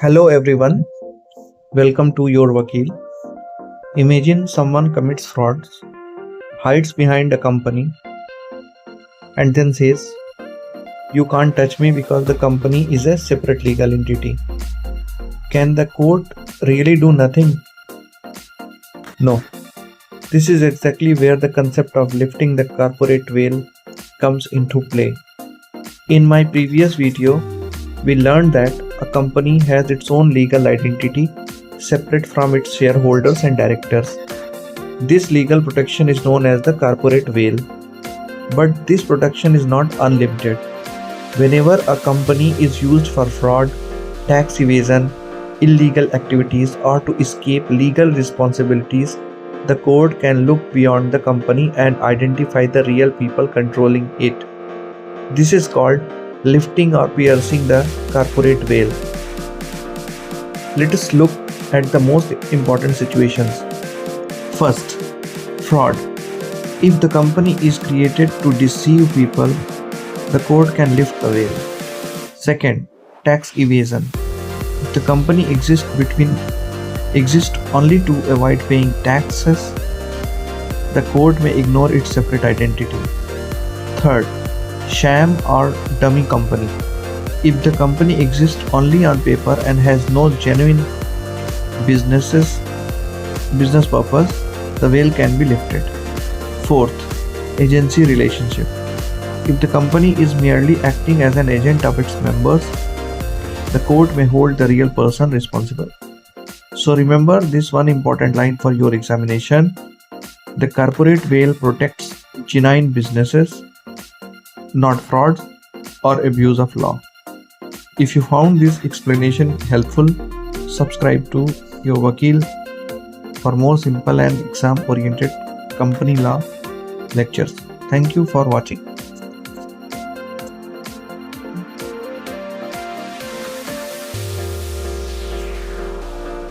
Hello everyone, welcome to your Vakil. Imagine someone commits frauds, hides behind a company, and then says, "You can't touch me because the company is a separate legal entity." Can the court really do nothing? No. This is exactly where the concept of lifting the corporate veil comes into play. In my previous video, we learned that a company has its own legal identity separate from its shareholders and directors. This legal protection is known as the corporate veil. But this protection is not unlimited. Whenever a company is used for fraud, tax evasion, illegal activities, or to escape legal responsibilities, the court can look beyond the company and identify the real people controlling it. This is called lifting or piercing the corporate veil. Let us look at the most important situations. First, fraud. If the company is created to deceive people, the court can lift the veil. Second, tax evasion. If the company exists only to avoid paying taxes, the court may ignore its separate identity. Third, sham or dummy company. If the company exists only on paper and has no genuine business purpose, the veil can be lifted. Fourth, agency relationship. If the company is merely acting as an agent of its members, the court may hold the real person responsible. So remember this one important line for your examination. The corporate veil protects genuine businesses, not frauds or abuse of law. If you found this explanation helpful, subscribe to your Vakil for more simple and exam-oriented company law lectures. Thank you for watching.